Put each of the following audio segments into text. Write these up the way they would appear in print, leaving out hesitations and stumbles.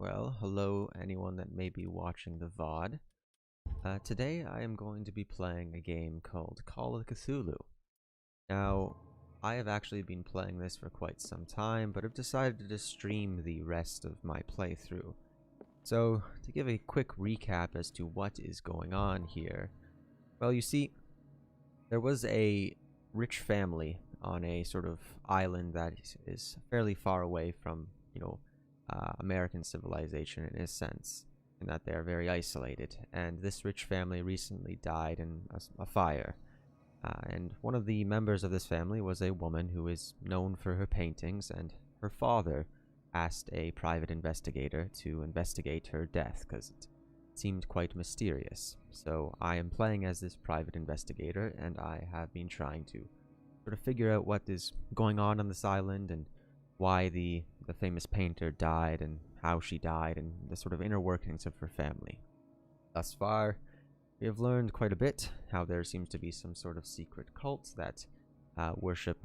Well, hello anyone that may be watching the VOD. Today I am going to be playing a game called Call of Cthulhu. Now, I have actually been playing this for quite some time, but have decided to stream the rest of my playthrough. So, to give a quick recap as to what is going on here, well, you see, there was a rich family on a sort of island that is fairly far away from, American civilization in a sense, in that they are very isolated. And this rich family recently died in a fire. And one of the members of this family was a woman who is known for her paintings, and her father asked a private investigator to investigate her death because it seemed quite mysterious. So I am playing as this private investigator, and I have been trying to sort of figure out what is going on this island and why the famous painter died and how she died and the sort of inner workings of her family. Thus far, we have learned quite a bit, how there seems to be some sort of secret cult that worship,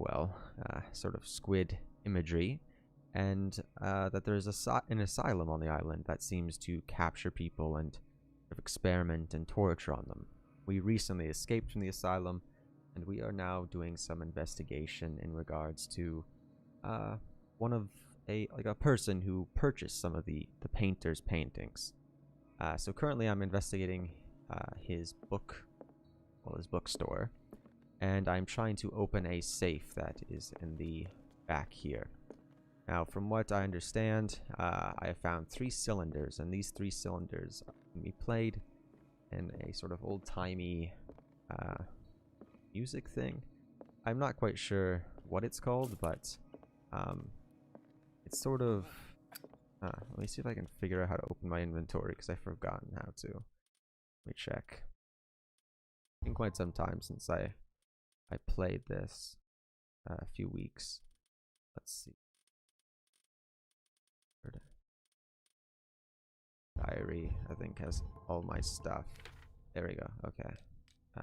sort of squid imagery, and that there is an asylum on the island that seems to capture people and sort of experiment and torture on them. We recently escaped from the asylum, and we are now doing some investigation in regards to one of a person who purchased some of the painter's paintings. So currently I'm investigating his bookstore, and I'm trying to open a safe that is in the back here. Now, from what I understand, I have found 3 cylinders, and these 3 cylinders can be played in a sort of old-timey music thing. I'm not quite sure what it's called, but it's sort of... let me see if I can figure out how to open my inventory, because I've forgotten how to. Let me check. It's been quite some time since I played this. A few weeks. Let's see. Diary, I think, has all my stuff. There we go. Okay.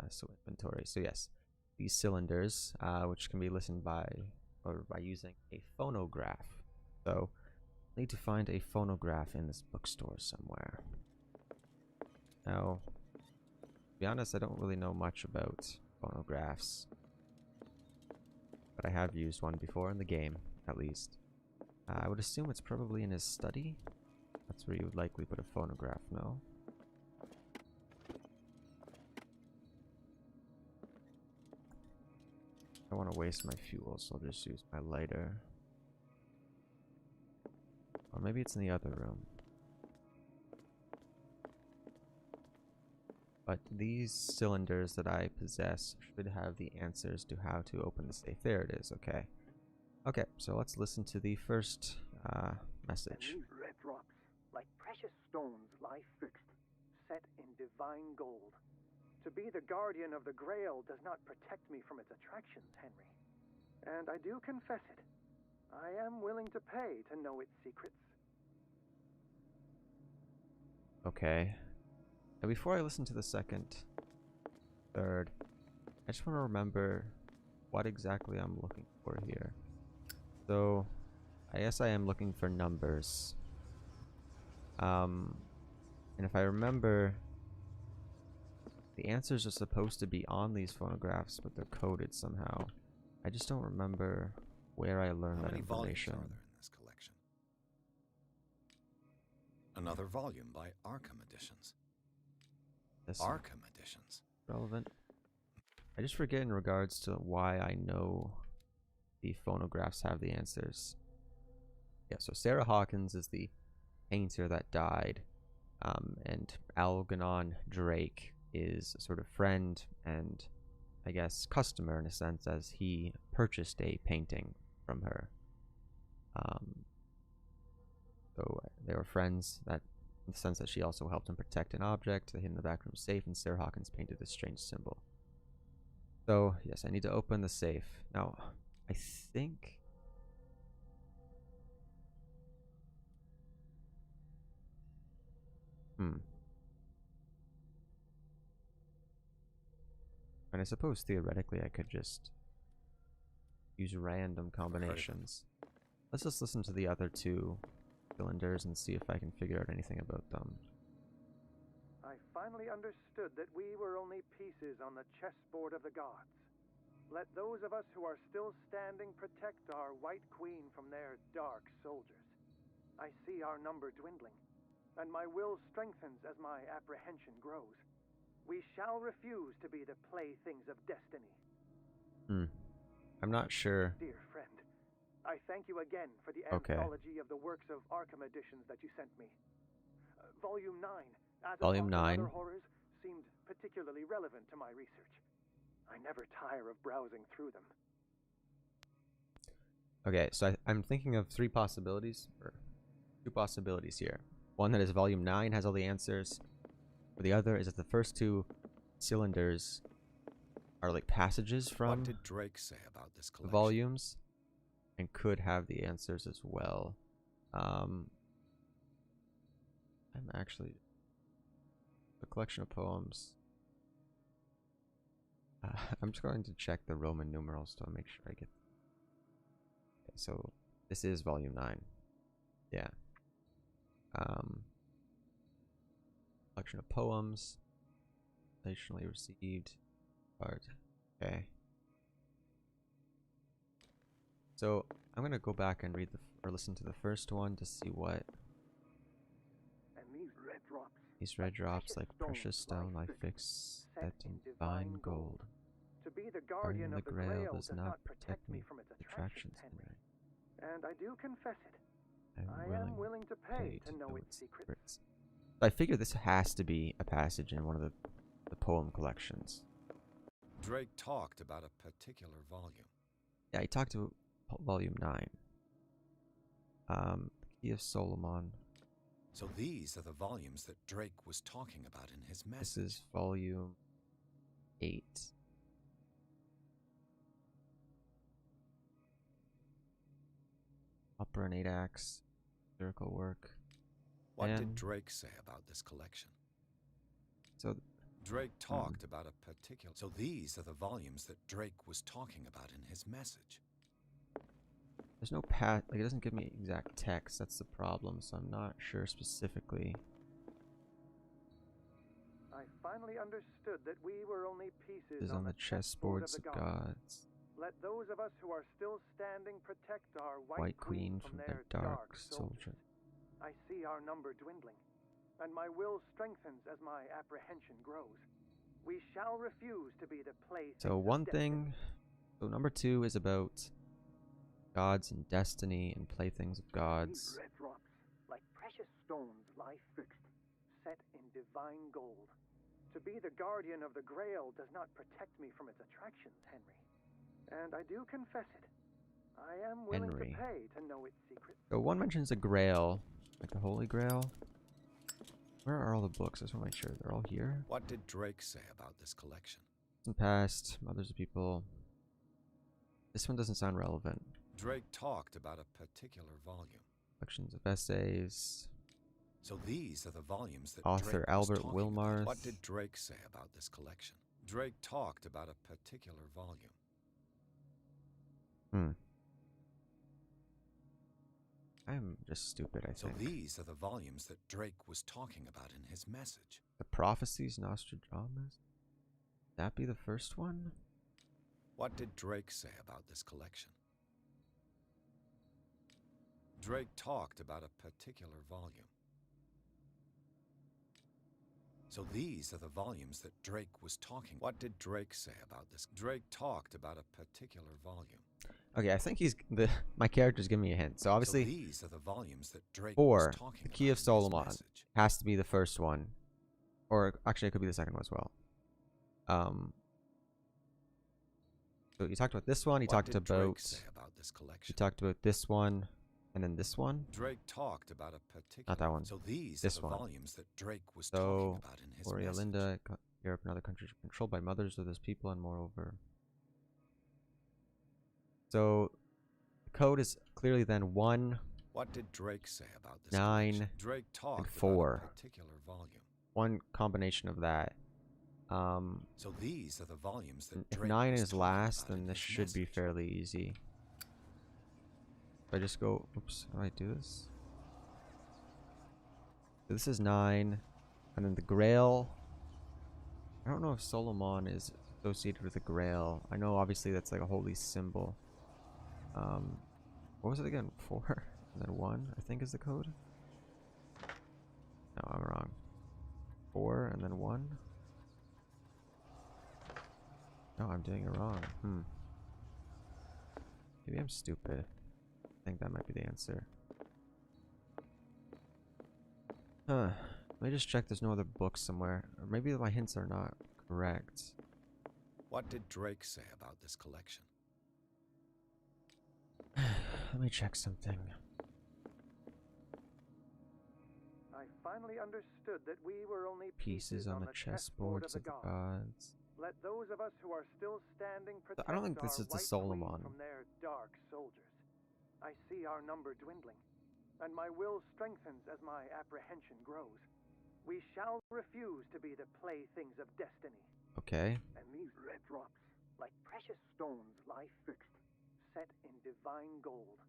So inventory. So yes, these cylinders, which can be listened by using a phonograph. So I need to find a phonograph in this bookstore somewhere. Now, to be honest, I don't really know much about phonographs, but I have used one before in the game, at least. I would assume it's probably in his study. That's where you would likely put a phonograph, no? I don't want to waste my fuel, so I'll just use my lighter. Or maybe it's in the other room. But these cylinders that I possess should have the answers to how to open the safe. There it is, okay. Okay, so let's listen to the first message. And these red rocks, like precious stones, lie fixed, set in divine gold. To be the guardian of the Grail does not protect me from its attractions, Henry. And I do confess it. I am willing to pay to know its secrets. Okay. Now before I listen to the second, third, I just want to remember what exactly I'm looking for here. So, I guess I am looking for numbers. And if I remember, the answers are supposed to be on these phonographs, but they're coded somehow. I just don't remember where I learned that information. How many volumes are there in this collection? Another volume by Arkham Editions. This Arkham Editions. relevant. I just forget in regards to why I know the phonographs have the answers. Yeah, so Sarah Hawkins is the painter that died, and Algernon Drake is a sort of friend and, I guess, customer in a sense, as he purchased a painting from her. So they were friends that, in the sense that she also helped him protect an object that hid in the back room safe, and Sarah Hawkins painted this strange symbol. So, yes, I need to open the safe. Now, I think... And I suppose theoretically I could just use random combinations. Let's just listen to the other 2 cylinders and see if I can figure out anything about them. I finally understood that we were only pieces on the chessboard of the gods. Let those of us who are still standing protect our White Queen from their dark soldiers. I see our number dwindling, and my will strengthens as my apprehension grows. We shall refuse to be the playthings of destiny. I'm not sure. Dear friend, I thank you again for the Okay. anthology of the works of Arkham editions that you sent me. Volume 9, as Volume 9. other horrors, seemed particularly relevant to my research. I never tire of browsing through them. Okay, so I'm thinking of three possibilities, or two possibilities here. One that is Volume 9 has all the answers, or the other is that the first two cylinders are like passages What from did Drake say about this the collection? volumes, and could have the answers as well. I'm actually a collection of poems. I'm just going to check the Roman numerals to make sure I get. Okay, so this is Volume 9. Yeah. Collection of poems. Relationally received. Part. Okay. So I'm gonna go back and read or listen to the first one to see what And these red drops. these red drops, like precious stone, lie fixed, set in divine gold. To be the Guardian guardian of of the the Grail Grail does not protect me from its from attractions, attractions, Henry. Henry. And I do confess it. I am willing to pay to know its secrets. secrets. I figure this has to be a passage in one of the poem collections. Drake talked about a particular volume. Yeah, he talked about Volume 9. The Key of Solomon. So these are the volumes that Drake was talking about in his message. This is Volume 8. Opera and 8 acts. Lyrical work. What and did Drake say about this collection? So Drake talked about a particular... So these are the volumes that Drake was talking about in his message. there's no like it doesn't give me exact text, that's the problem, so I'm not sure specifically. I finally understood that we were only pieces Is on the chessboards of gods. Let those of us who are still standing protect our White Queen from their dark soldiers. I see our number dwindling, and my will strengthens as my apprehension grows. We shall refuse to be the playthings So one thing, so number 2 is about gods and destiny and playthings of gods. These red drops, like precious stones, lie fixed, set in divine gold. To be the guardian of the Grail does not protect me from its attractions, Henry. And I do confess it. I am willing Henry. to pay to know its secrets. So one mentions a grail, like the Holy Grail. Where are all the books? I just want to make sure they're all here. What did Drake say about this collection? In past, Mothers of People. This one doesn't sound relevant. Drake talked about a particular volume. Collections of essays. So these are the volumes that Author Drake was Albert talking Wilmarth. about. What did Drake say about this collection? Drake talked about a particular volume. I'm just stupid, I So think. these are the volumes that Drake was talking about in his message. The Prophecies, Nostradamus? That be the first one? What did Drake say about this collection? Drake talked about a particular volume. So these are the volumes that Drake was talking. What did Drake say about this? Drake talked about a particular volume. Okay, I think my character's giving me a hint. So obviously, So these are the volumes that Drake 4, was talking the about Key in of his Solomon, message. has to be the first one. Or actually, it could be the second one as well. So you talked about this one. You What talked did Drake about. say about this You collection? talked about this one, and then this one. Drake talked about a particular. Not that one. So these This are the one. volumes that Drake was So, talking about in his Gloria message. Linda, Europe and other countries are controlled by mothers of those people, and moreover. So, the code is clearly then 1, What did Drake say about this 9, collection? Drake talked 4. about a particular volume. one combination of that. So these are the volumes that If Drake 9 was is talking last, about in then this his should be message. fairly easy. If I just go, oops, how do I do this? This is 9. And then the Grail. I don't know if Solomon is associated with the Grail. I know obviously that's like a holy symbol. What was it again? 4 and then 1, I think is the code. No, I'm wrong. 4 and then 1. No, I'm doing it wrong. Maybe I'm stupid. I think that might be the answer. Let me just check there's no other books somewhere. Or maybe my hints are not correct. What did Drake say about this collection? Let me check something. I finally understood that we were only Pieces on the chessboards of the gods. Let those of us who are still standing protect I don't think this our is the white Solomon. queen from their dark soldiers. I see our number dwindling, and my will strengthens as my apprehension grows. We shall refuse to be the playthings of destiny. Okay. And these red drops, like precious stones, lie fixed, set in divine gold.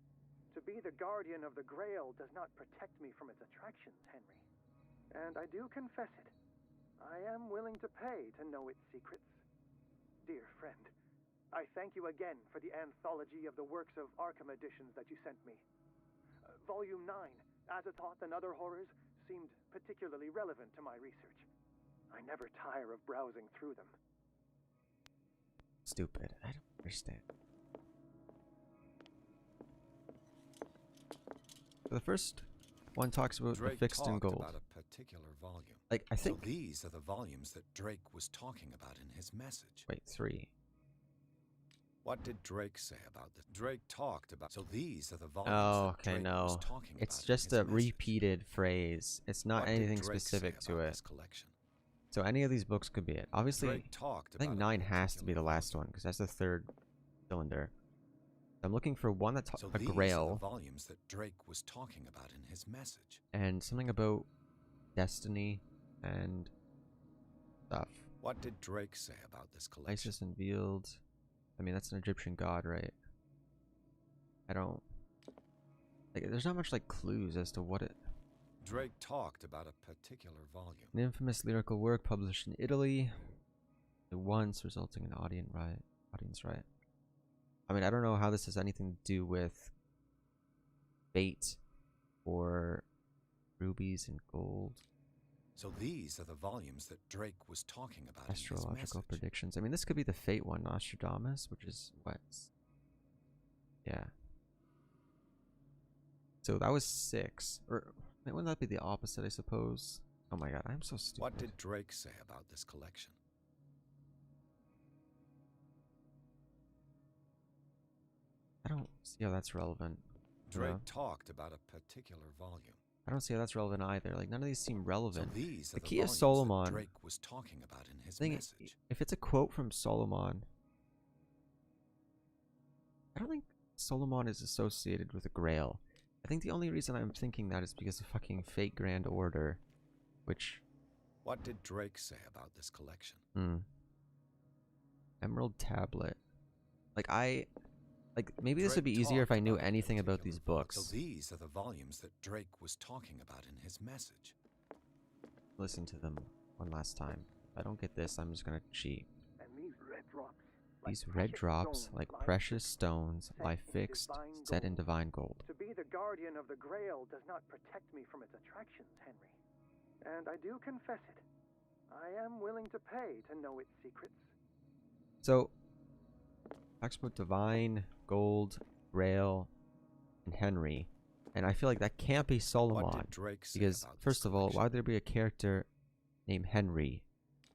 To be the guardian of the Grail does not protect me from its attractions, Henry. And I do confess it. I am willing to pay to know its secrets. Dear friend, I thank you again for the anthology of the works of Arkham editions that you sent me. Volume 9, Azathoth and Other Horrors, seemed particularly relevant to my research. I never tire of browsing through them. Stupid. I don't understand. The first one talks about Drake the fixed in gold. about a particular volume. Like, I think... So these are the volumes that Drake was talking about in his message. Wait, 3. What did Drake say about this? Drake talked about... So these are the volumes Oh, that okay, Drake was no. talking It's about in just his a message. repeated phrase. It's not What did anything Drake specific say to about it. this collection? So any of these books could be it. Obviously, Drake talked I think about 9 a has to be the particular last volume. one, because that's the 3rd cylinder. I'm looking for one that's So a these are Grail, the volumes that Drake was talking about in his message. and something about destiny and stuff. What did Drake say about this collection? Isis unveiled. I mean, that's an Egyptian god, right? I don't... Like, there's not much, like, clues as to what it... Drake talked about a particular volume. An infamous lyrical work published in Italy. Once resulting in audience riot. I mean, I don't know how this has anything to do with fate or rubies and gold. So these are the volumes that Drake was talking about in his Astrological message. predictions. I mean, this could be the fate one, Nostradamus, which is what? Yeah. So that was 6. Or wouldn't that be the opposite, I suppose? Oh my god, I'm so stupid. What did Drake say about this collection? I don't see how that's relevant. Drake talked about a particular volume. I don't see how that's relevant either. Like, none of these seem relevant. So these are The the Key of volumes Solomon. that Drake was talking about in his Thing, message. if it's a quote from Solomon, I don't think Solomon is associated with a Grail. I think the only reason I'm thinking that is because of fucking Fate Grand Order, which... What did Drake say about this collection? Emerald Tablet. Like, maybe this Drake would be easier if I talked knew about a anything about particular these volume. books. So these are the volumes that Drake was talking about in his message. Listen to them one last time. If I don't get this, I'm just gonna cheat. And these red drops, These red drops, like precious stones, lie fixed, set in divine gold. To be the guardian of the Grail does not protect me from its attractions, Henry. And I do confess it. I am willing to pay to know its secrets. So, talks about divine, gold, Grail, and Henry. And I feel like that can't be What Solomon. did Drake say Because, about this first of all, collection? why would there be a character named Henry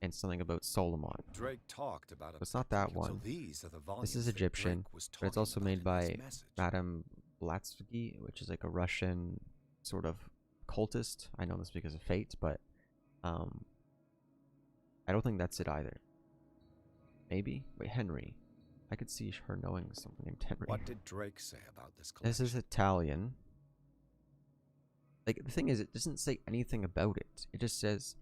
and something about Solomon? Drake talked about It's not that particular- one. So these are the volumes This is that Egyptian, Drake was but it's talking also about made in his by message. Madame Blavatsky, which is like a Russian sort of cultist. I know this because of Fate, but I don't think that's it either. Maybe? Wait, Henry. I could see her knowing someone named Henry. What did Drake say about this collection? This is Italian. Like, the thing is, it doesn't say anything about it. It just says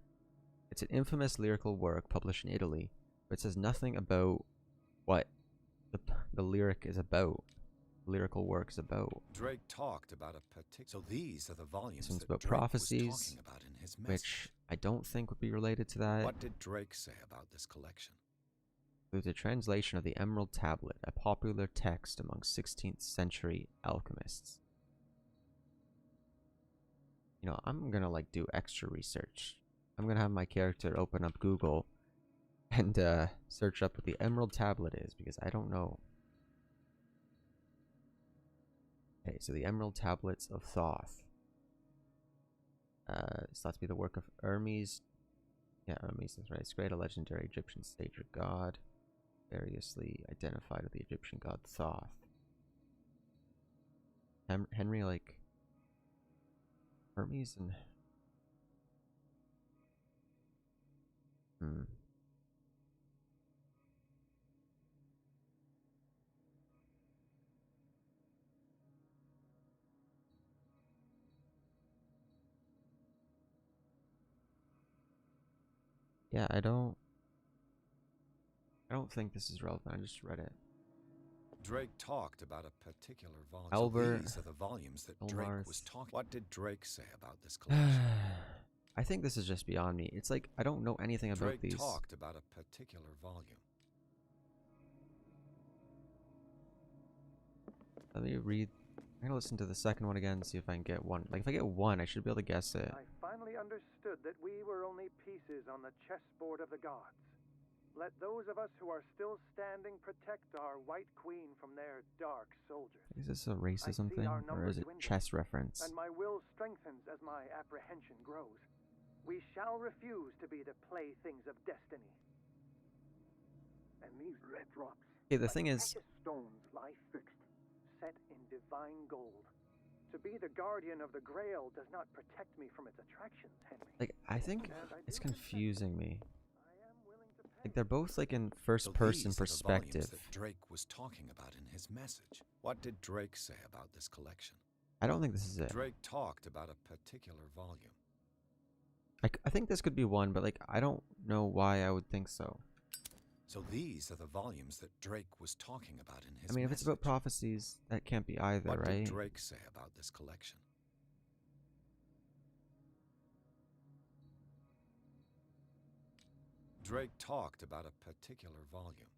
it's an infamous lyrical work published in Italy, but it says nothing about what the lyric is about. lyrical work is about. Drake talked about a particular... So these are the volumes This one's that about Drake prophecies, was talking about in his message. which I don't think would be related to that. What did Drake say about this collection? Through the translation of the Emerald Tablet, a popular text among 16th century alchemists. You know, I'm gonna like do extra research. I'm gonna have my character open up Google and search up what the Emerald Tablet is, because I don't know. Okay, so the Emerald Tablets of Thoth. It's thought to be the work of Hermes. Yeah, Hermes is right. It's great, a legendary Egyptian sage or god, variously identified with the Egyptian god Thoth. Henry, like Hermes and yeah, I don't think this is relevant. I just read it. Drake talked about a particular volume. Albert, So these are the volumes that Elmarth. Drake was talking. What did Drake say about this collection? I think this is just beyond me. It's like I don't know anything about Drake these. talked about a particular volume. Let me read. I'm gonna listen to the second one again and see if I can get one. Like if I get one, I should be able to guess it. I finally understood that we were only pieces on the chessboard of the gods. Let those of us who are still standing protect our White Queen from their dark soldiers. Is this a racism I see thing, our or numbers is it dwindle, chess reference? and my will strengthens as my apprehension grows. We shall refuse to be the playthings of destiny. And these red drops, Okay, the like thing is, precious stones, lie fixed, set in divine gold. To be the guardian of the Grail does not protect me from its attractions, Henry. like I think And I it's do confusing me. I am willing to pay. Like they're both like in So first-person these are the volumes perspective. that Drake was talking about in his message. What did Drake say about this collection? I don't think this is it. Drake talked about a particular volume. I think this could be one, but like I don't know why I would think so. So these are the volumes that Drake was talking about in his I mean, if it's about message. prophecies, that can't be either, What right? did Drake say about this collection? Drake talked about a particular volume.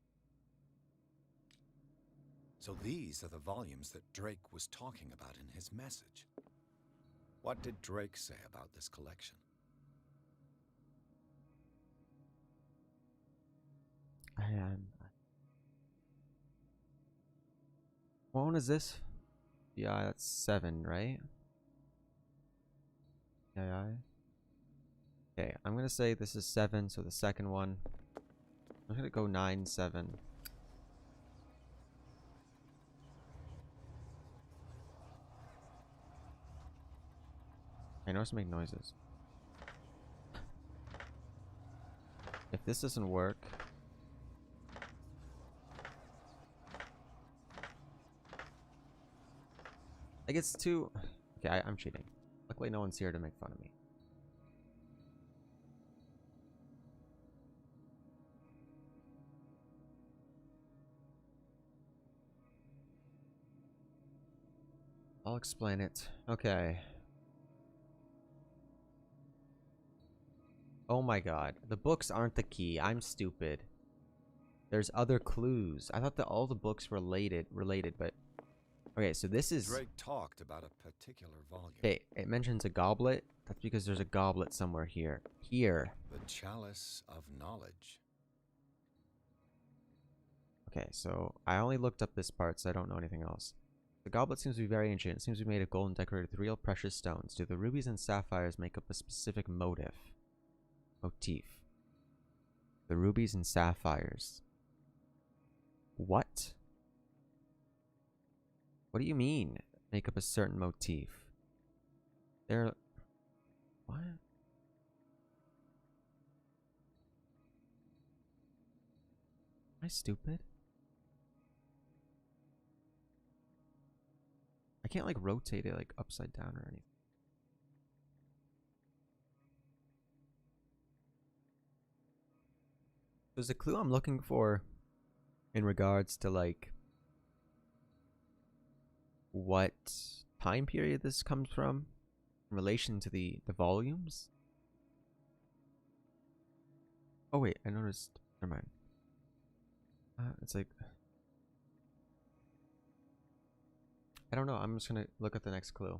So these are the volumes that Drake was talking about in his message. What did Drake say about this collection? What one is this? Yeah, that's 7, right? Yeah. Okay, I'm gonna say this is 7, so the second one. I'm gonna go 9, 7. I know it's make noises. If this doesn't work, like it's too. Okay, I'm cheating. Luckily, no one's here to make fun of me. I'll explain it. Okay. Oh my god. The books aren't the key. I'm stupid. There's other clues. I thought that all the books were related, but... Okay, so this is... Drake talked about a particular volume. Okay, it mentions a goblet. That's because there's a goblet somewhere here. Here. The Chalice of Knowledge. Okay, so I only looked up this part, so I don't know anything else. The goblet seems to be very ancient. It seems to be made of gold and decorated with real precious stones. Do the rubies and sapphires make up a specific motif? The rubies and sapphires. What? What do you mean? Make up a certain motif? They're... What? Am I stupid? I can't like rotate it like upside down or anything. There's a clue I'm looking for in regards to like what time period this comes from in relation to the volumes. Oh wait, I noticed. Never mind. It's like, I don't know. I'm just gonna look at the next clue.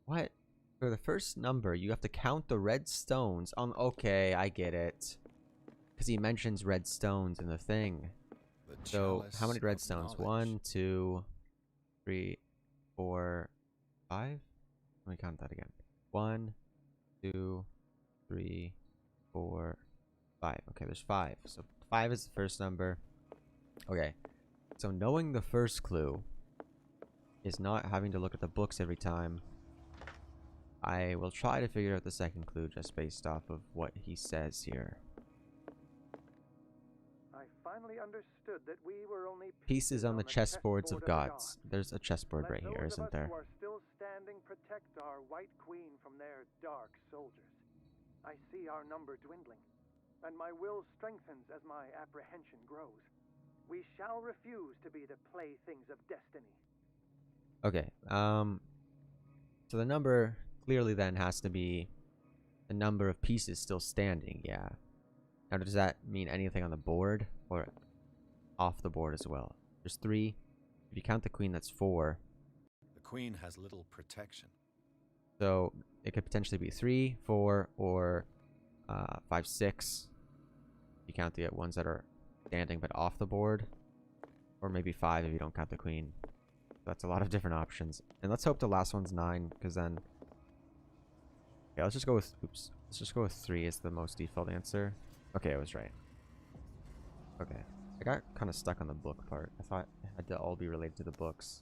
What? For the first number, you have to count the red stones on. Okay, I get it. Because he mentions red stones in the thing. So, how many red stones? 1, 2, 3, 4, 5? Let me count that again. 1, 2, 3, 4, 5. Okay, there's 5. So, 5 is the first number. Okay. So, knowing the first clue is not having to look at the books every time. I will try to figure out the second clue just based off of what he says here. I finally understood that we were only Pieces on the chessboards of gods. There's a chessboard right here, isn't there? Who are still standing protect our White Queen from their dark soldiers. I see our number dwindling, and my will strengthens as my apprehension grows. We shall refuse to be the playthings of destiny. Okay, so the number clearly then has to be the number of pieces still standing, yeah. Now, does that mean anything on the board or off the board as well? There's 3. If you count the queen, that's 4. The queen has little protection. So it could potentially be 3, 4, or 5, 6. If you count the ones that are standing but off the board. Or maybe 5 if you don't count the queen. That's a lot of different options. And let's hope the last one's 9, because then... Okay, let's just go with... Oops. Let's just go with 3 as the most default answer. Okay, I was right. Okay. I got kind of stuck on the book part. I thought it had to all be related to the books.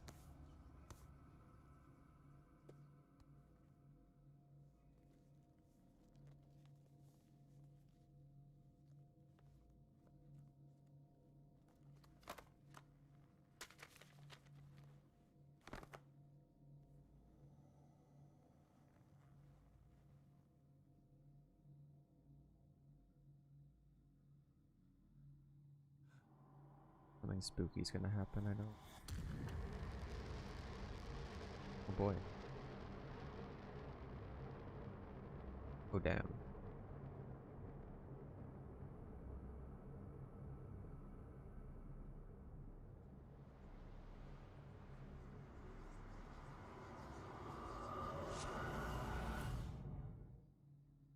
Something spooky's gonna happen, I know. Oh boy. Oh damn.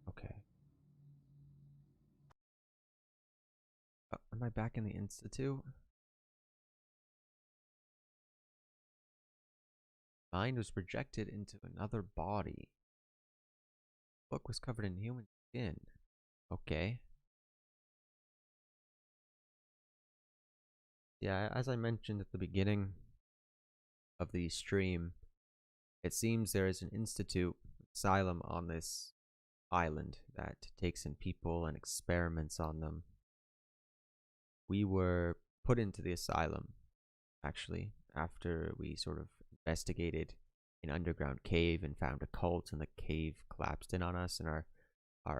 Okay. Am I back in the Institute? Mind was projected into another body. Book was covered in human skin. Okay. Yeah, as I mentioned at the beginning of the stream, it seems there is an institute asylum on this island that takes in people and experiments on them. We were put into the asylum, actually, after we sort of investigated an underground cave and found a cult, and the cave collapsed in on us, and our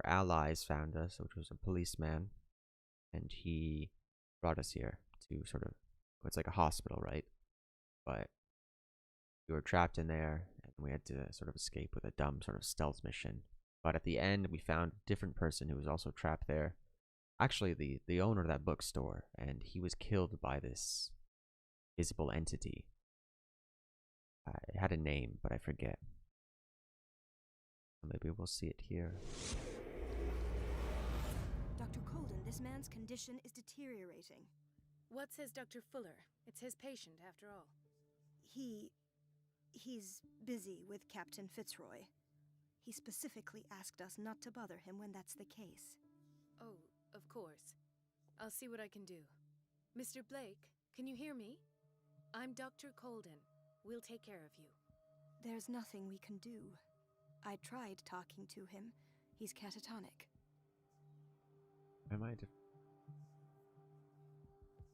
allies found us, which was a policeman, and he brought us here to sort of, it's like a hospital, right? But we were trapped in there, and we had to sort of escape with a dumb sort of stealth mission. But at the end, we found a different person who was also trapped there. Actually, the owner of that bookstore, and he was killed by this visible entity. It had a name, but I forget. Maybe we'll see it here. Dr. Colden, this man's condition is deteriorating. What says Dr. Fuller? It's his patient, after all. He's busy with Captain Fitzroy. He specifically asked us not to bother him when that's the case. Oh, of course. I'll see what I can do. Mr. Blake, can you hear me? I'm Dr. Colden. We'll take care of you. There's nothing we can do. I tried talking to him. He's catatonic.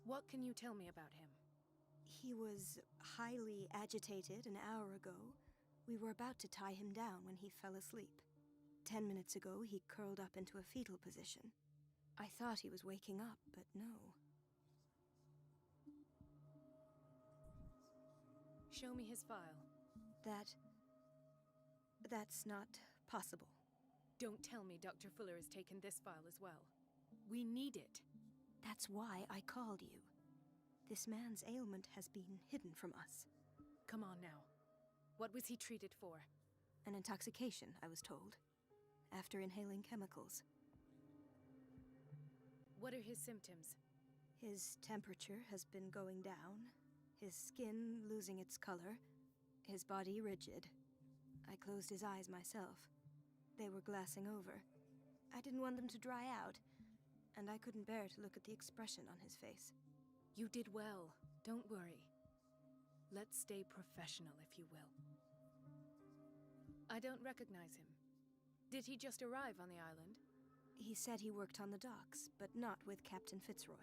What can you tell me about him? He was highly agitated an hour ago. We were about to tie him down when he fell asleep. 10 minutes ago, he curled up into a fetal position. I thought he was waking up, but no. Show me his file. That's not possible. Don't tell me Dr. Fuller has taken this file as well. We need it. That's why I called you. This man's ailment has been hidden from us. Come on now. What was he treated for? An intoxication, I was told, after inhaling chemicals. What are his symptoms? His temperature has been going down, his skin losing its color, his body rigid. I closed his eyes myself. They were glassing over. I didn't want them to dry out, and I couldn't bear to look at the expression on his face. You did well. Don't worry. Let's stay professional, if you will. I don't recognize him. Did he just arrive on the island? He said he worked on the docks, but not with Captain Fitzroy.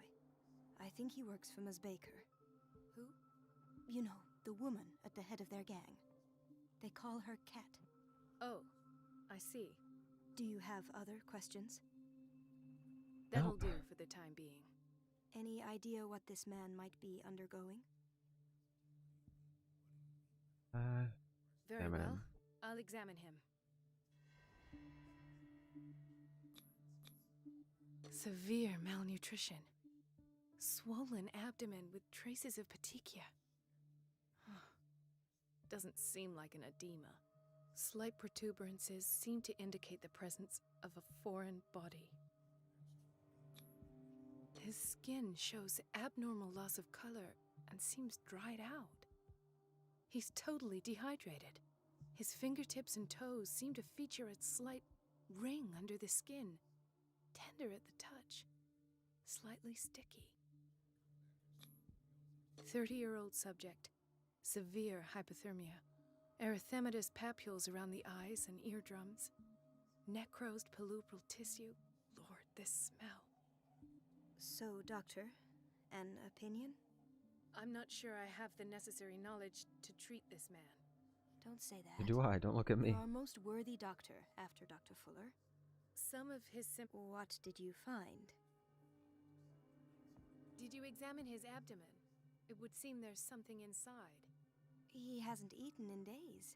I think he works for Ms. Baker. Who? You know, the woman at the head of their gang. They call her Cat. Oh, I see. Do you have other questions? That'll Nope. do for the time being. Any idea what this man might be undergoing? Very Examine well. him. I'll examine him. Severe malnutrition. Swollen abdomen with traces of petechia. Doesn't seem like an edema. Slight protuberances seem to indicate the presence of a foreign body. His skin shows abnormal loss of color and seems dried out. He's totally dehydrated. His fingertips and toes seem to feature a slight ring under the skin, tender at the touch, slightly sticky. 30-year-old subject, severe hypothermia, erythematous papules around the eyes and eardrums, necrosed palpebral tissue. Lord, this smell. So, Doctor, an opinion? I'm not sure I have the necessary knowledge to treat this man. Don't say that. Do I? Don't look at me. You're our most worthy doctor after Dr. Fuller. Some of his What did you find? Did you examine his abdomen? It would seem there's something inside. He hasn't eaten in days.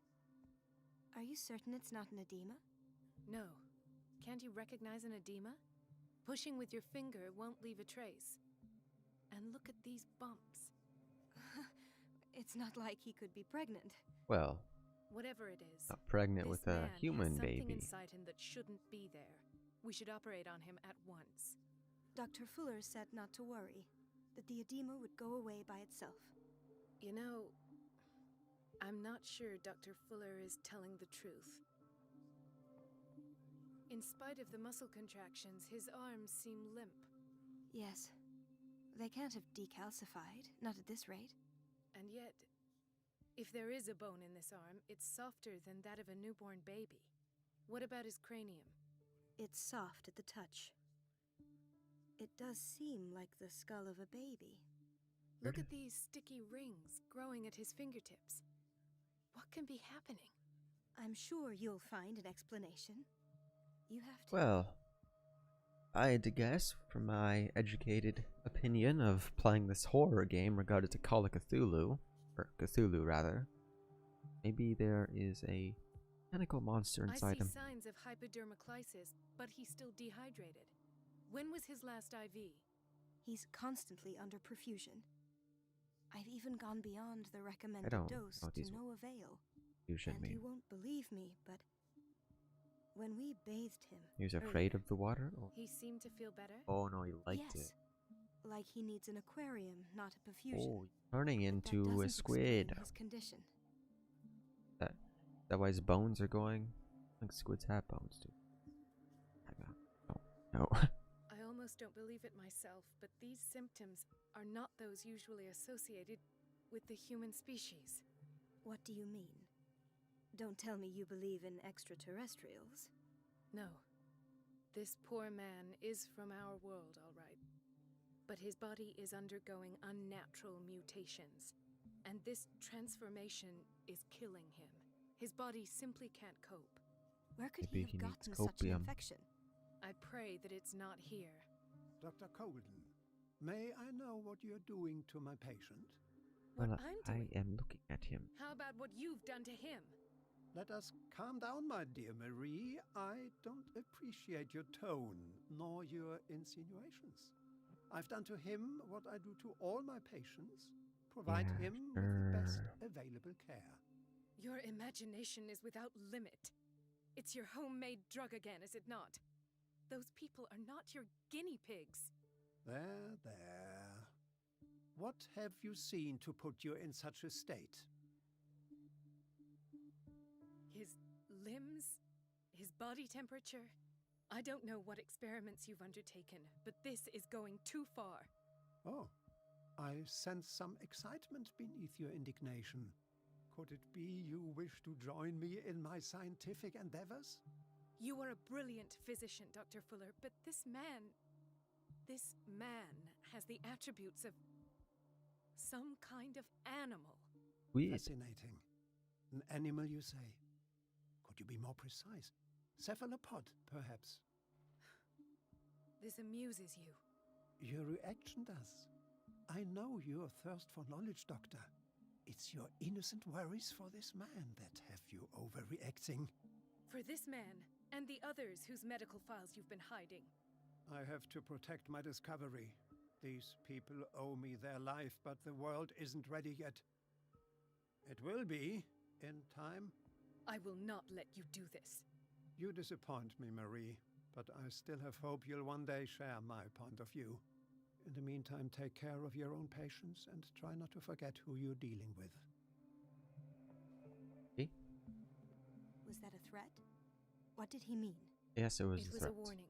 Are you certain it's not an edema? No. Can't you recognize an edema? Pushing with your finger won't leave a trace. And look at these bumps. It's not like he could be pregnant. Well, Whatever it is, not pregnant this with a man human has something baby. inside him that shouldn't be there. We should operate on him at once. Dr. Fuller said not to worry, that the edema would go away by itself. You know, I'm not sure Dr. Fuller is telling the truth. In spite of the muscle contractions, his arms seem limp. Yes. They can't have decalcified, not at this rate. And yet, if there is a bone in this arm, it's softer than that of a newborn baby. What about his cranium? It's soft at the touch. It does seem like the skull of a baby. Look at these sticky rings growing at his fingertips. What can be happening? I'm sure you'll find an explanation. You have to. Well, I had to guess, from my educated opinion of playing this horror game regarded to Call of Cthulhu, or Cthulhu rather, maybe there is a tentacle monster inside I him. see signs of hypodermoclysis, but he's still dehydrated. When was his last IV? He's constantly under perfusion. I've even gone beyond the recommended don't dose know what to these no avail. Fusion And mean. you won't believe me, but when we bathed him, He was afraid of the water? Oh, He seemed to feel better? oh no, he liked yes, it. like he needs an aquarium, not a perfusion. Oh, turning But that into a doesn't squid. explain his condition. That why his bones are going? Like squids have bones too. No. I almost don't believe it myself, but these symptoms are not those usually associated with the human species. What do you mean? Don't tell me you believe in extraterrestrials. No. This poor man is from our world, all right. But his body is undergoing unnatural mutations. And this transformation is killing him. His body simply can't cope. Where could Maybe he he have needs gotten such an copium. infection? I pray that it's not here. Dr. Colden, may I know what you're doing to my patient? What Well, I'm I doing. am looking at him. How about what you've done to him? Let us calm down, my dear Marie. I don't appreciate your tone, nor your insinuations. I've done to him what I do to all my patients. Provide Yeah, him with the best sure. available care. Your imagination is without limit. It's your homemade drug again, is it not? Those people are not your guinea pigs. There, there. What have you seen to put you in such a state? His limbs, his body temperature. I don't know what experiments you've undertaken, but this is going too far. Oh, I sense some excitement beneath your indignation. Could it be you wish to join me in my scientific endeavors? You are a brilliant physician, Dr. Fuller, but this man has the attributes of some kind of animal. Weird. Fascinating. An animal, you say? Could you be more precise? Cephalopod, perhaps? This amuses you. Your reaction does. I know your thirst for knowledge, Doctor. It's your innocent worries for this man that have you overreacting. For this man, and the others whose medical files you've been hiding. I have to protect my discovery. These people owe me their life, but the world isn't ready yet. It will be, in time. I will not let you do this. You disappoint me, Marie, but I still have hope you'll one day share my point of view. In the meantime, take care of your own patients and try not to forget who you're dealing with. Okay. Was that a threat? What did he mean? Yes, it was It a was threat. a warning.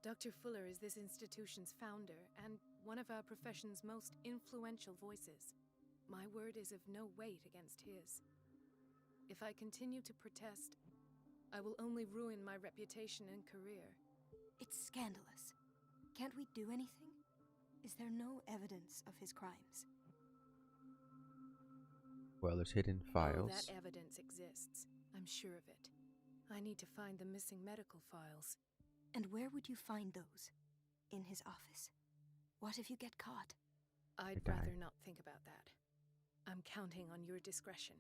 Dr. Fuller is this institution's founder and one of our profession's most influential voices. My word is of no weight against his. If I continue to protest, I will only ruin my reputation and career. It's scandalous. Can't we do anything? Is there no evidence of his crimes? Well, there's hidden Oh, files. that evidence exists. I'm sure of it. I need to find the missing medical files. And where would you find those? In his office? What if you get caught? I'd die. rather not think about that. I'm counting on your discretion.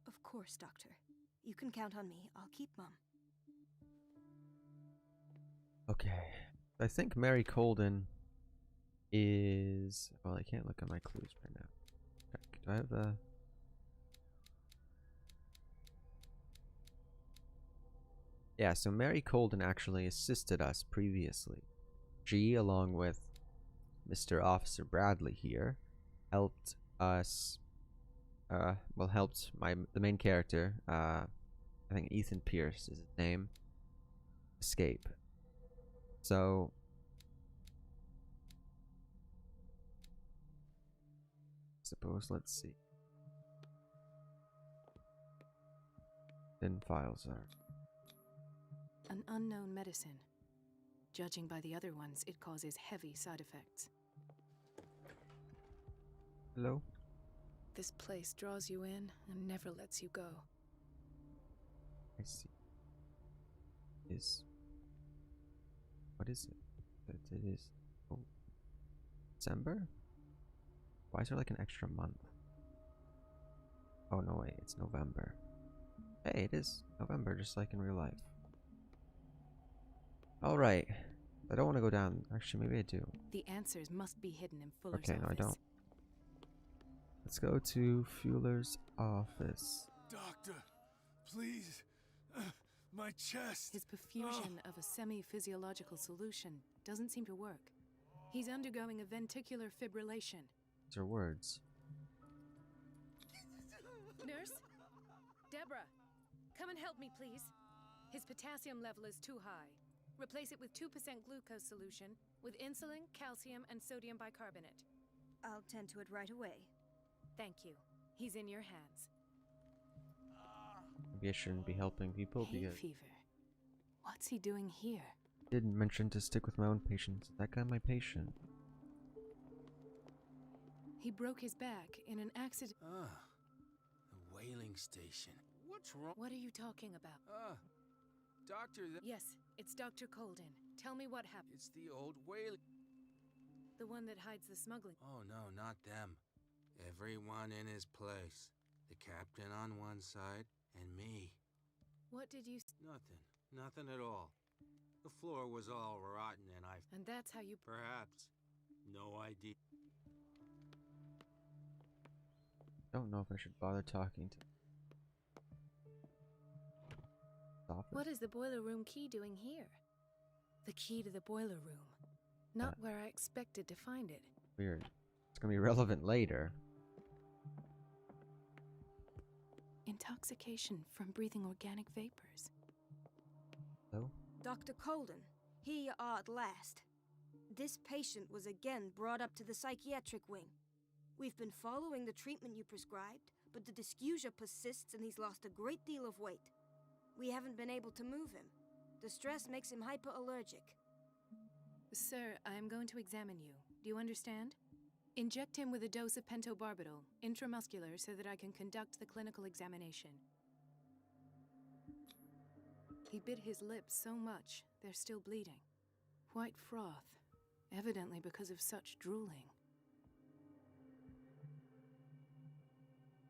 Of course, Doctor. You can count on me. I'll keep Mum. Okay. I think Mary Colden is... Well, I can't look at my clues right now. Okay, do I have a... Yeah, so Mary Colden actually assisted us previously. She, along with Mr. Officer Bradley here, helped us... helped the main character, I think Ethan Pierce is his name, escape. So... suppose, let's see. Then files are... An unknown medicine. Judging by the other ones, it causes heavy side effects. Hello? This place draws you in and never lets you go. I see. What is it? It is... Oh. December? Why is there like an extra month? Oh no, wait, it's November. Hey, it is November, just like in real life. Alright. I don't want to go down. Actually, maybe I do. The answers must be hidden in Fuller's Okay, no, I office. don't. Let's go to Fuller's office. Doctor, please. My chest. His perfusion of a semi-physiological solution doesn't seem to work. He's undergoing a ventricular fibrillation. These are words. Nurse? Deborah, come and help me, please. His potassium level is too high. Replace it with 2% glucose solution with insulin, calcium, and sodium bicarbonate. I'll tend to it right away. Thank you. He's in your hands. Maybe I shouldn't be helping people Hay because fever. What's he doing here? I didn't mention to stick with my own patients. Is that guy my patient? He broke his back in an accident. The whaling station. What's wrong? What are you talking about? doctor. Yes, it's Dr. Colden. Tell me what happened. It's the old whale. The one that hides the smuggling. Oh no, not them. Everyone in his place. The captain on one side, and me. What did you... Nothing. Nothing at all. The floor was all rotten and And that's how you... Perhaps. No idea. Don't know if I should bother talking to. What is the boiler room key doing here? The key to the boiler room. Not where I expected to find it. Weird. It's gonna be relevant later. Intoxication from breathing organic vapors. Hello? Dr. Colden, here you are at last. This patient was again brought up to the psychiatric wing. We've been following the treatment you prescribed, but the dysgeusia persists and he's lost a great deal of weight. We haven't been able to move him. The stress makes him hyperallergic. Sir, I am going to examine you. Do you understand? Inject him with a dose of pentobarbital, intramuscular, so that I can conduct the clinical examination. He bit his lips so much, they're still bleeding. White froth, evidently because of such drooling.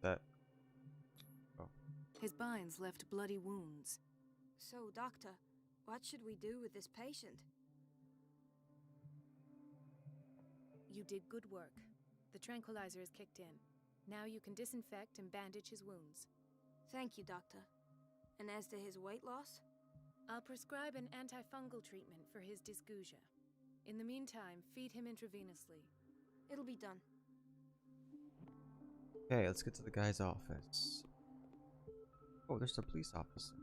That... Oh. His binds left bloody wounds. So, doctor, what should we do with this patient? You did good work. The tranquilizer is kicked in. Now you can disinfect and bandage his wounds. Thank you, doctor. And as to his weight loss? I'll prescribe an antifungal treatment for his dysgeusia. In the meantime, feed him intravenously. It'll be done. Okay, let's get to the guy's office. Oh, there's a police officer.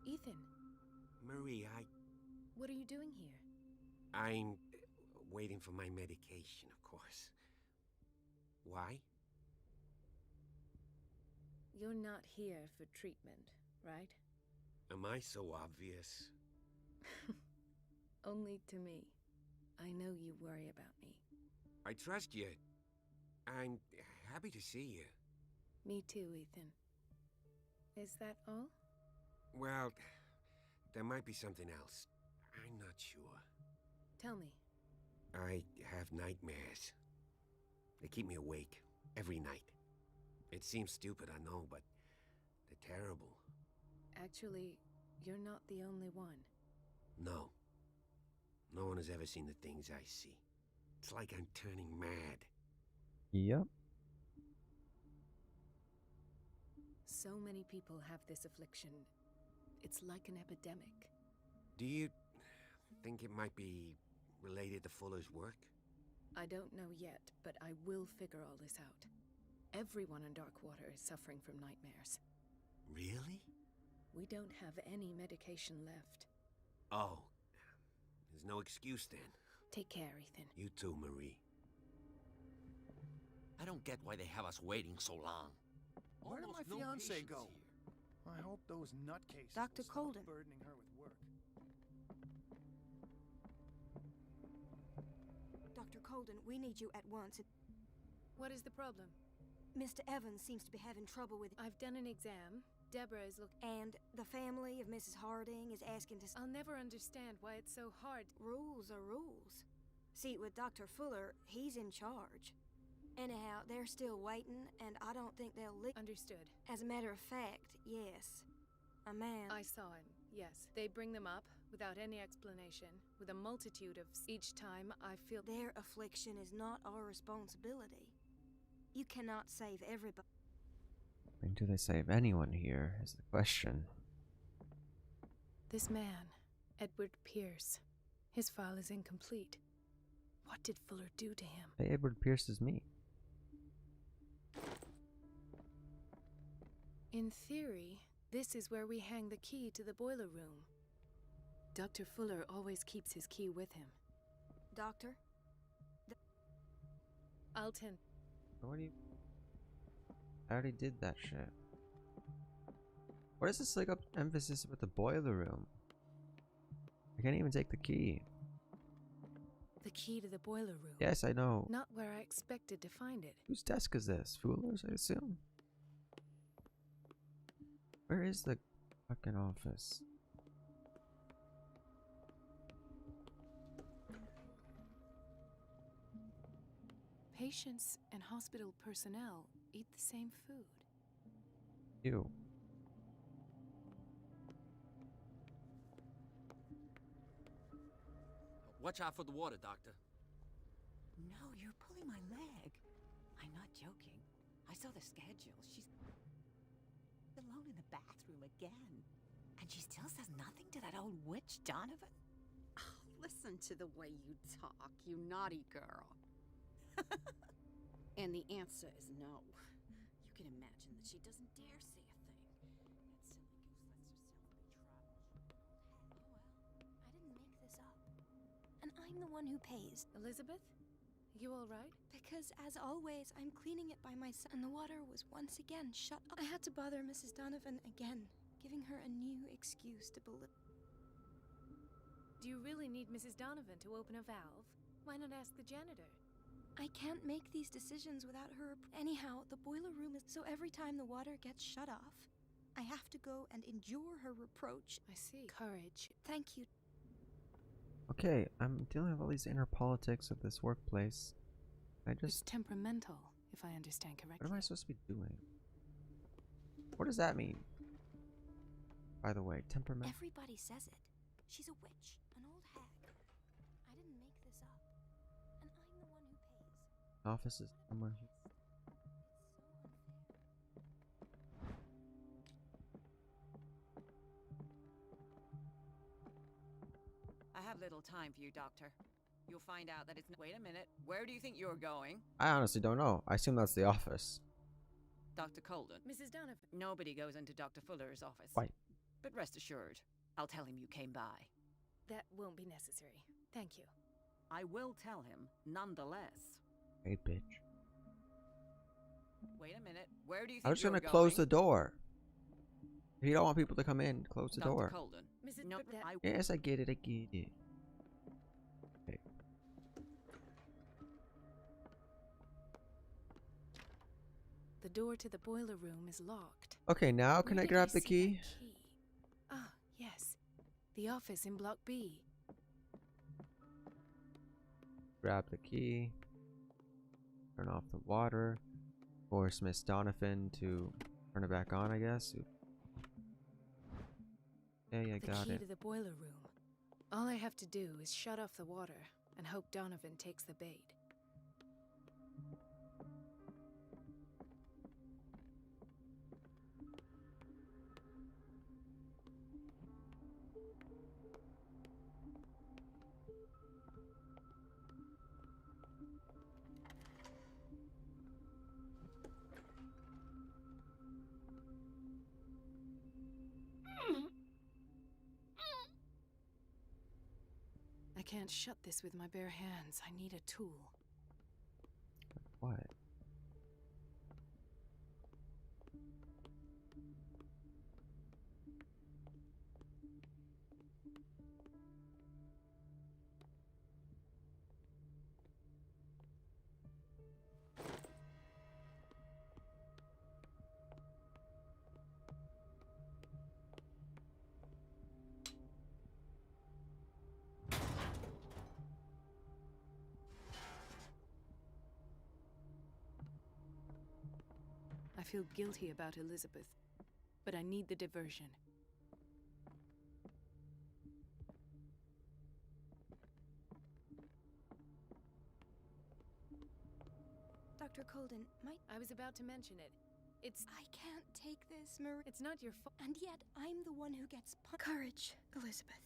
Ethan, Marie, what are you doing here? I'm waiting for my medication, of course. Why? You're not here for treatment, right? Am I so obvious? Only to me. I know you worry about me. I trust you. I'm happy to see you. Me too, Ethan. Is that all? Well, there might be something else. I'm not sure. Tell me. I have nightmares. They keep me awake every night. It seems stupid, I know, but they're terrible. Actually, you're not the only one. No. No one has ever seen the things I see. It's like I'm turning mad. Yep. So many people have this affliction. It's like an epidemic. Do you think it might be related to Fuller's work? I don't know yet, but I will figure all this out. Everyone in Darkwater is suffering from nightmares. Really? We don't have any medication left. Oh. There's no excuse then. Take care, Ethan. You too, Marie. I don't get why they have us waiting so long. Where did my fiancé go? I hope those nutcases Dr. will stop Colden. burdening her with work. Dr. Colden, we need you at once. What is the problem? Mr. Evans seems to be having trouble with... I've done an exam. Deborah is And the family of Mrs. Harding is asking to... I'll never understand why it's so hard. Rules are rules. See, with Dr. Fuller, he's in charge. Anyhow, they're still waiting, and I don't think they'll Understood. As a matter of fact, yes. A man... I saw him, yes. They bring them up, without any explanation, with a multitude of... Each time, I feel... Their affliction is not our responsibility. You cannot save everybody. And do they save anyone here, is the question. This man, Edward Pierce, his file is incomplete. What did Fuller do to him? Hey, Edward Pierce is me. In theory, this is where we hang the key to the boiler room. Dr. Fuller always keeps his key with him. Doctor? I'll tend... What do you... I already did that shit. What is this like emphasis with the boiler room? I can't even take the key. The key to the boiler room. Yes, I know. Not where I expected to find it. Whose desk is this? Fuller's, I assume? Where is the fucking office? Patients and hospital personnel eat the same food. Ew. Watch out for the water, Doctor. No, you're pulling my leg. I'm not joking. I saw the schedule. She's alone in the bathroom again. And she still says nothing to that old witch, Donovan? Oh, listen to the way you talk, you naughty girl. And the answer is no. You can imagine that she doesn't dare say a thing. That silly goose lets herself be trapped. Oh well, I didn't make this up. And I'm the one who pays. Elizabeth? You alright? Because, as always, I'm cleaning it by myself, and the water was once again shut off. I had to bother Mrs. Donovan again, giving her a new excuse to belittle. Do you really need Mrs. Donovan to open a valve? Why not ask the janitor? I can't make these decisions without her. Anyhow, the boiler room is so every time the water gets shut off, I have to go and endure her reproach. I see. Courage. Thank you. Okay, I'm dealing with all these inner politics of this workplace. It's temperamental, if I understand correctly. What am I supposed to be doing? What does that mean? By the way, temperament. Everybody says it. She's a witch, an old hag. I didn't make this up. And I'm the one who pays. Office is somewhere here. I have little time for you, Doctor. You'll find out that it's... Wait a minute. Where do you think you're going? I honestly don't know. I assume that's the office. Dr. Colden. Mrs. Donovan. Nobody goes into Dr. Fuller's office. Why? But rest assured, I'll tell him you came by. That won't be necessary. Thank you. I will tell him, nonetheless. Hey, bitch. Wait a minute. Where do you think I was you're gonna going? close the door. If you don't want people to come in, close the door. Dr. Colden. Mrs. No, Yes, I get it. I get it. Okay. The door to the boiler room is locked. Okay, now can Where I did grab the see key? that key? Ah, yes. The office in Block B. Grab the key. Turn off the water. Force Miss Donovan to turn it back on, I guess. Yeah, The got key it. to the boiler room. All I have to do is shut off the water and hope Donovan takes the bait. I can't shut this with my bare hands. I need a tool. What? I feel guilty about Elizabeth, but I need the diversion. Dr. Colden, I was about to mention it. I can't take this, Marie. It's not your fault. And yet, I'm the one who gets courage, Elizabeth.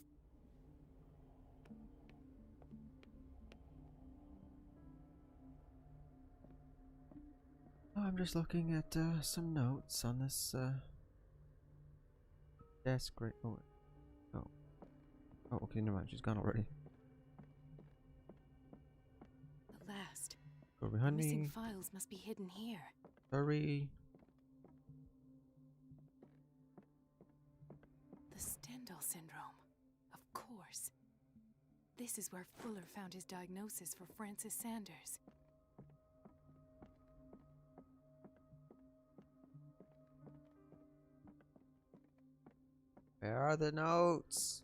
Oh, I'm just looking at some notes on this desk right. Oh, oh, oh. Okay, never mind. She's gone already. The last. Hurry, The honey. missing files must be hidden here. Hurry. The Stendhal syndrome. Of course. This is where Fuller found his diagnosis for Francis Sanders. Where are the notes?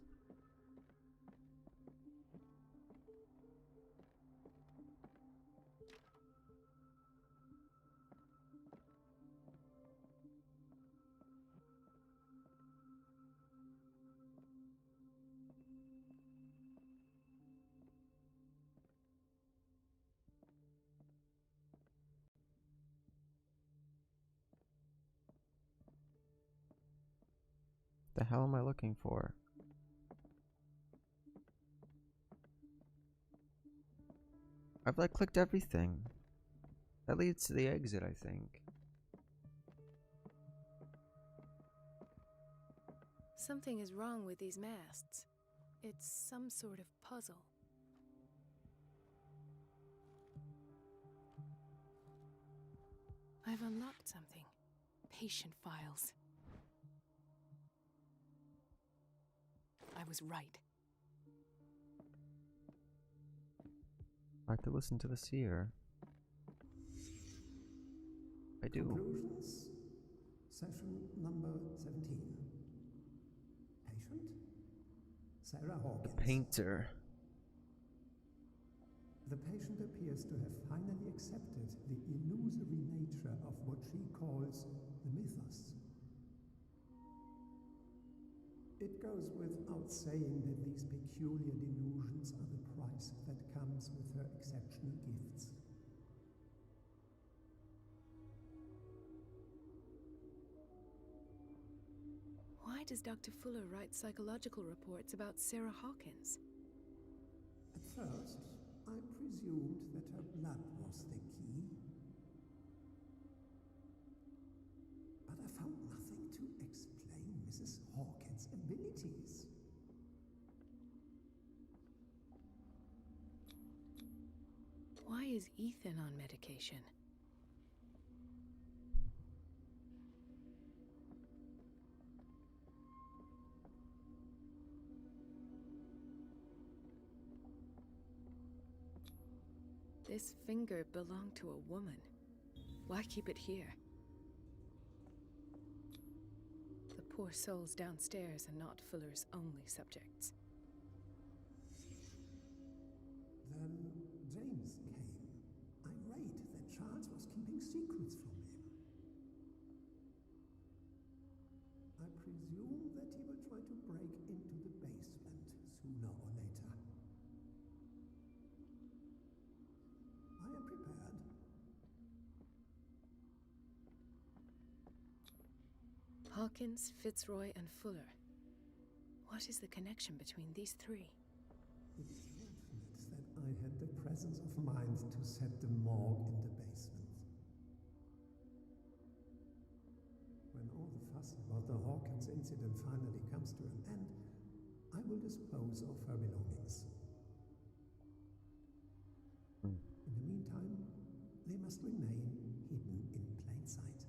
The hell am I looking for? I've like clicked everything. That leads to the exit, I think. Something is wrong with these masts. It's some sort of puzzle. I've unlocked something. Patient files. I was right. I have to listen to the seer. I do. Conclusions. Session number 17. Patient? Sarah Hawkins. The painter. The patient appears to have finally accepted the illusory nature of what she calls the mythos. It goes without saying that these peculiar delusions are the price that comes with her exceptional gifts. Why does Dr. Fuller write psychological reports about Sarah Hawkins? At first, I presumed that her blood was the key. But I found nothing to explain Mrs. Hawkins' abilities. Why is Ethan on medication? This finger belonged to a woman. Why keep it here? The poor souls downstairs are not Fuller's only subjects. Then James came, irate that Charles was keeping secrets from him. I presume that he will try to break into the basement sooner or later. I am prepared. Hawkins, Fitzroy, and Fuller. What is the connection between these three? It's fortunate that I had the presence of mind to set the morgue in the basement. When all the fuss about the Hawkins incident finally comes to an end, I will dispose of her belongings. In the meantime, they must remain hidden in plain sight.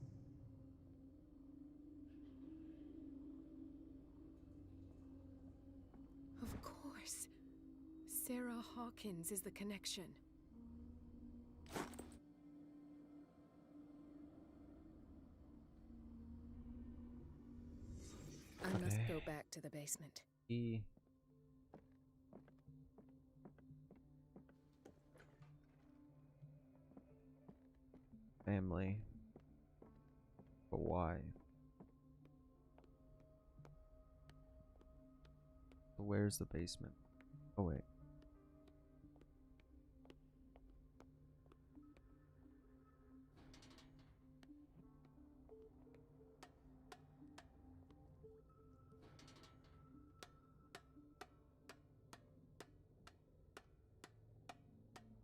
Of course. Sarah Hawkins is the connection. I must go back to the basement. Family. But why? So where's the basement? Oh wait.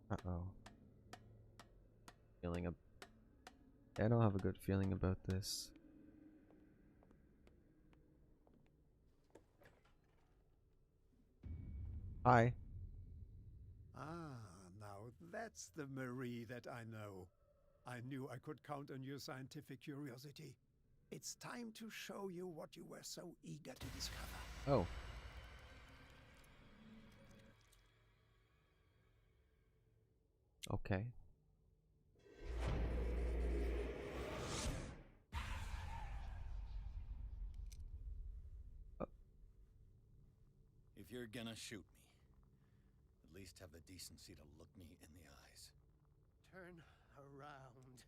Uh-oh. I don't have a good feeling about this. Hi. Ah, now that's the Marie that I know. I knew I could count on your scientific curiosity. It's time to show you what you were so eager to discover. Oh. Okay. If you're gonna shoot me, at least have the decency to look me in the eyes. Turn around.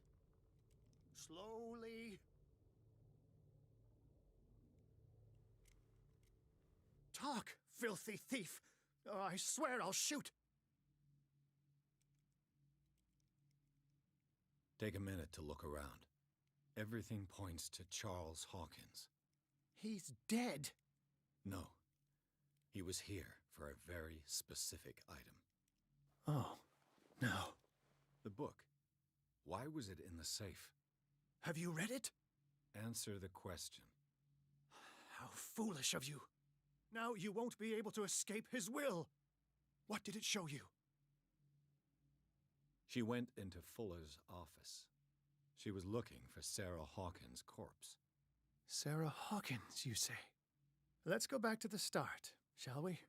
Slowly. Talk, filthy thief! Or I swear I'll shoot! Take a minute to look around. Everything points to Charles Hawkins. He's dead. No. He was here for a very specific item. Oh, no. The book. Why was it in the safe? Have you read it? Answer the question. How foolish of you. Now you won't be able to escape his will. What did it show you? She went into Fuller's office. She was looking for Sarah Hawkins' corpse. Sarah Hawkins, you say? Let's go back to the start, shall we?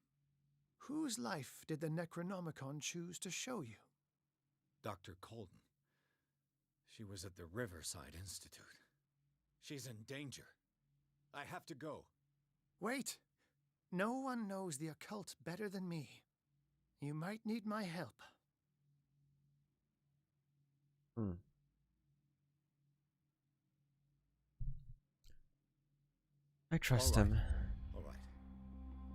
Whose life did the Necronomicon choose to show you? Dr. Colden. She was at the Riverside Institute. She's in danger. I have to go. Wait. No one knows the occult better than me. You might need my help. I trust him. All right.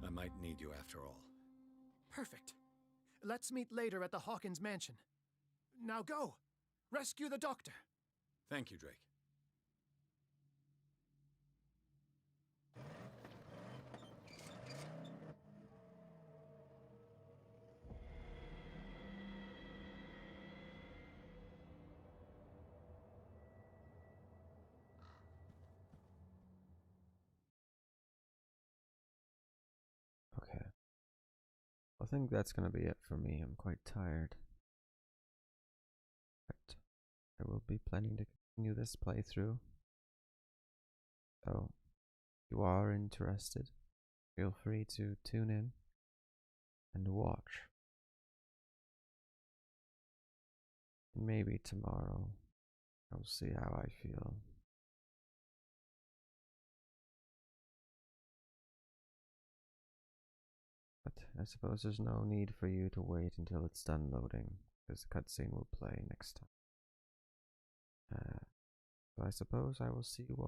I might need you after all. Perfect. Let's meet later at the Hawkins mansion. Now go. Rescue the doctor. Thank you, Drake. Okay. I think that's gonna be it for me. I'm quite tired. But I will be planning to continue this playthrough. So, if you are interested, feel free to tune in and watch. Maybe tomorrow I'll see how I feel. But I suppose there's no need for you to wait until it's done loading, because the cutscene will play next time. So I suppose I will see you all.